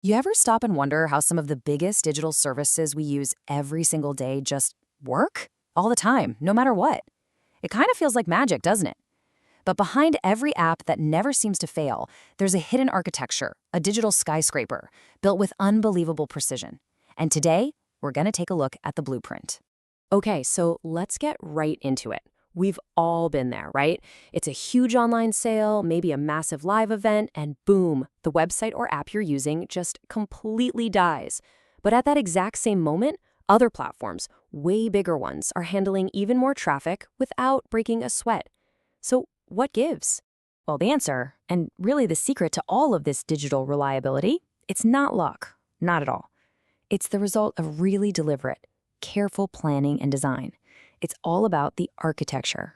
You ever stop and wonder how some of the biggest digital services we use every single day just work? All the time, no matter what. It kind of feels like magic, doesn't it? But behind every app that never seems to fail, there's a hidden architecture, a digital skyscraper, built with unbelievable precision. And today, we're going to take a look at the blueprint. Okay, so let's get right into it. We've all been there, right? It's a huge online sale, maybe a massive live event, and boom, the website or app you're using just completely dies. But at that exact same moment, other platforms, way bigger ones, are handling even more traffic without breaking a sweat. So what gives? Well, the answer, and really the secret to all of this digital reliability, it's not luck, not at all. It's the result of really deliberate, careful planning and design. It's all about the architecture.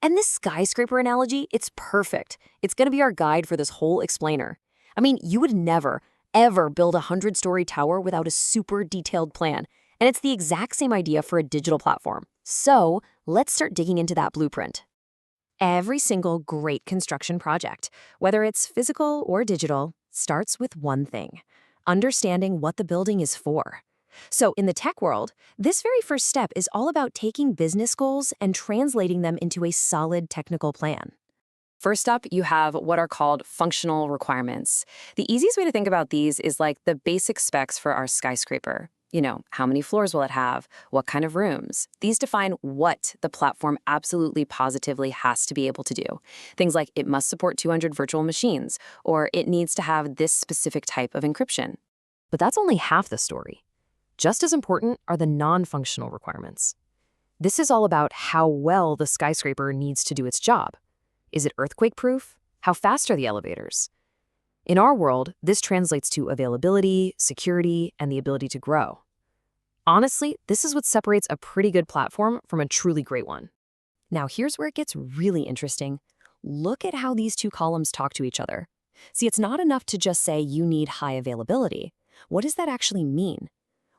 And this skyscraper analogy, it's perfect. It's going to be our guide for this whole explainer. I mean, you would never, ever build a 100-story tower without a super detailed plan. And it's the exact same idea for a digital platform. So let's start digging into that blueprint. Every single great construction project, whether it's physical or digital, starts with one thing: understanding what the building is for. So in the tech world, this very first step is all about taking business goals and translating them into a solid technical plan. First up, you have what are called functional requirements. The easiest way to think about these is like the basic specs for our skyscraper. How many floors will it have? What kind of rooms? These define what the platform absolutely positively has to be able to do. Things like it must support 200 virtual machines, or it needs to have this specific type of encryption. But that's only half the story. Just as important are the non-functional requirements. This is all about how well the skyscraper needs to do its job. Is it earthquake-proof? How fast are the elevators? In our world, this translates to availability, security, and the ability to grow. Honestly, this is what separates a pretty good platform from a truly great one. Now, here's where it gets really interesting. Look at how these two columns talk to each other. See, it's not enough to just say you need high availability. What does that actually mean?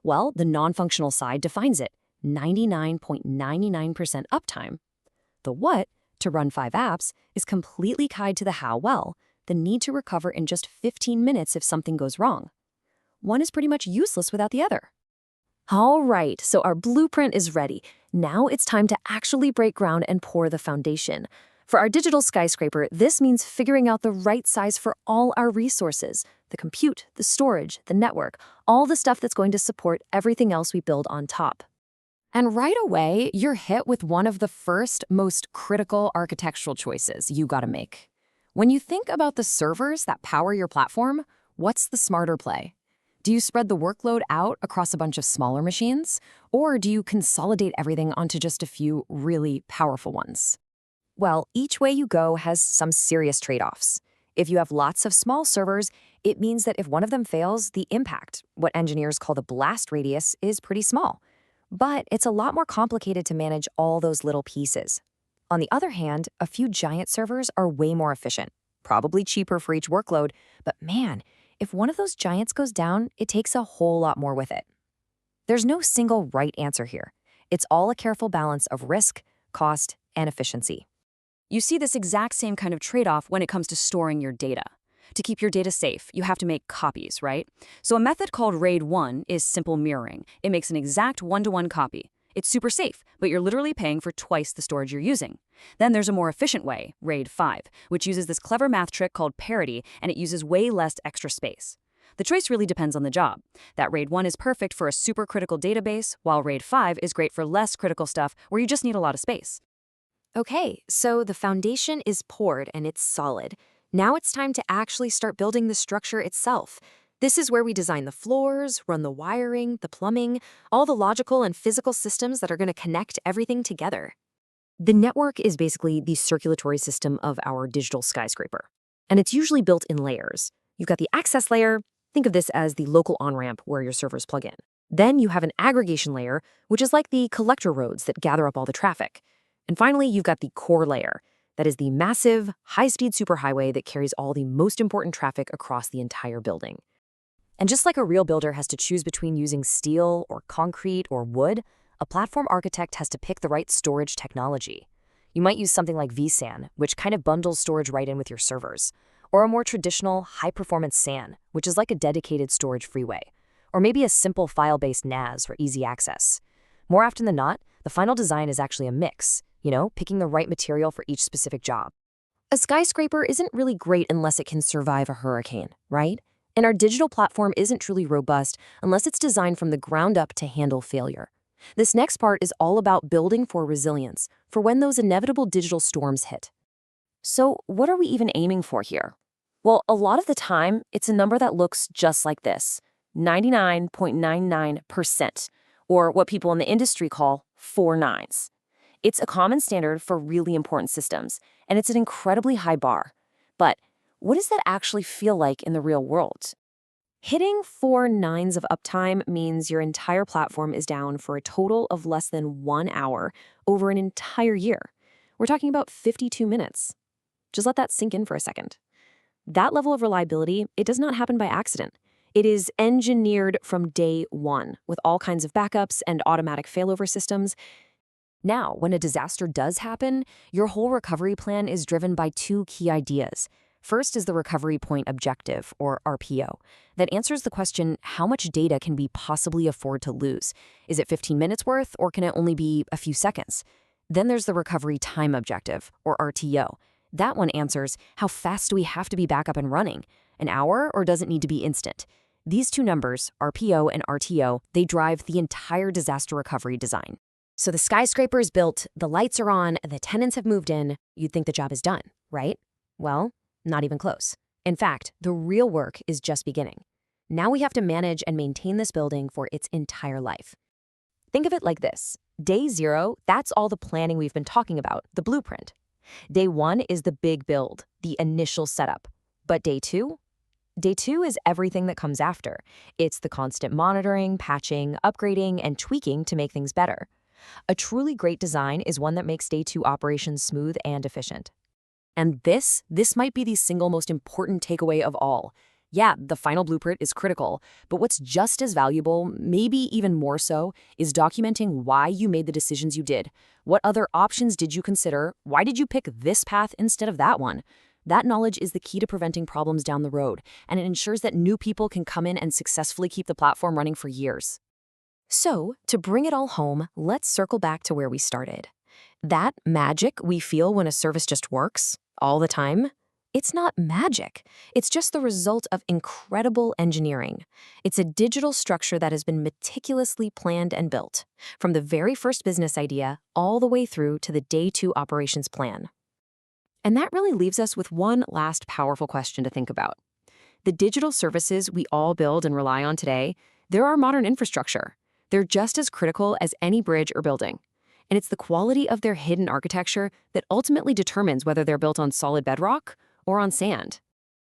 Well, the non-functional side defines it, 99.99% uptime. The what, to run 5 apps, is completely tied to the how well, the need to recover in just 15 minutes if something goes wrong. One is pretty much useless without the other. All right, so our blueprint is ready. Now it's time to actually break ground and pour the foundation. For our digital skyscraper, this means figuring out the right size for all our resources: the compute, the storage, the network, all the stuff that's going to support everything else we build on top. And right away, you're hit with one of the first, most critical architectural choices you gotta make. When you think about the servers that power your platform, what's the smarter play? Do you spread the workload out across a bunch of smaller machines? Or do you consolidate everything onto just a few really powerful ones? Well, each way you go has some serious trade-offs. If you have lots of small servers, it means that if one of them fails, the impact, what engineers call the blast radius, is pretty small. But it's a lot more complicated to manage all those little pieces. On the other hand, a few giant servers are way more efficient, probably cheaper for each workload, but man, if one of those giants goes down, it takes a whole lot more with it. There's no single right answer here. It's all a careful balance of risk, cost, and efficiency. You see this exact same kind of trade-off when it comes to storing your data. To keep your data safe, you have to make copies, right? So a method called RAID 1 is simple mirroring. It makes an exact one-to-one copy. It's super safe, but you're literally paying for twice the storage you're using. Then there's a more efficient way, RAID 5, which uses this clever math trick called parity, and it uses way less extra space. The choice really depends on the job. That RAID 1 is perfect for a super critical database, while RAID 5 is great for less critical stuff where you just need a lot of space. Okay, so the foundation is poured and it's solid. Now it's time to actually start building the structure itself. This is where we design the floors, run the wiring, the plumbing, all the logical and physical systems that are going to connect everything together. The network is basically the circulatory system of our digital skyscraper, and it's usually built in layers. You've got the access layer. Think of this as the local on-ramp where your servers plug in. Then you have an aggregation layer, which is like the collector roads that gather up all the traffic. And finally, you've got the core layer. That is the massive, high-speed superhighway that carries all the most important traffic across the entire building. And just like a real builder has to choose between using steel or concrete or wood, a platform architect has to pick the right storage technology. You might use something like vSAN, which kind of bundles storage right in with your servers. or a more traditional high-performance SAN, which is like a dedicated storage freeway, or maybe a simple file-based NAS for easy access. More often than not, the final design is actually a mix, picking the right material for each specific job. A skyscraper isn't really great unless it can survive a hurricane, right? And our digital platform isn't truly robust unless it's designed from the ground up to handle failure. This next part is all about building for resilience, for when those inevitable digital storms hit. So, what are we even aiming for here? Well, a lot of the time, it's a number that looks just like this, 99.99%, or what people in the industry call 4 nines. It's a common standard for really important systems, and it's an incredibly high bar. But what does that actually feel like in the real world? Hitting 4 nines of uptime means your entire platform is down for a total of less than 1 hour over an entire year. We're talking about 52 minutes. Just let that sink in for a second. That level of reliability, it does not happen by accident. It is engineered from day one with all kinds of backups and automatic failover systems. Now, when a disaster does happen, your whole recovery plan is driven by 2 key ideas. First is the recovery point objective, or RPO, that answers the question, how much data can we possibly afford to lose? Is it 15 minutes worth, or can it only be a few seconds? Then there's the recovery time objective, or RTO. That one answers, how fast do we have to be back up and running? An hour, or does it need to be instant? These 2 numbers, RPO and RTO, they drive the entire disaster recovery design. So the skyscraper is built, the lights are on, the tenants have moved in, you'd think the job is done, right? Well, not even close. In fact, the real work is just beginning. Now we have to manage and maintain this building for its entire life. Think of it like this. Day 0, that's all the planning we've been talking about, the blueprint. Day 1 is the big build, the initial setup. But day 2? Day 2 is everything that comes after. It's the constant monitoring, patching, upgrading, and tweaking to make things better. A truly great design is one that makes day 2 operations smooth and efficient. And this might be the single most important takeaway of all. Yeah, the final blueprint is critical, but what's just as valuable, maybe even more so, is documenting why you made the decisions you did. What other options did you consider? Why did you pick this path instead of that one? That knowledge is the key to preventing problems down the road, and it ensures that new people can come in and successfully keep the platform running for years. So, to bring it all home, let's circle back to where we started. That magic we feel when a service just works, all the time, it's not magic. It's just the result of incredible engineering. It's a digital structure that has been meticulously planned and built, from the very first business idea all the way through to the day 2 operations plan. And that really leaves us with one last powerful question to think about. The digital services we all build and rely on today, they're our modern infrastructure. They're just as critical as any bridge or building. And it's the quality of their hidden architecture that ultimately determines whether they're built on solid bedrock or on sand.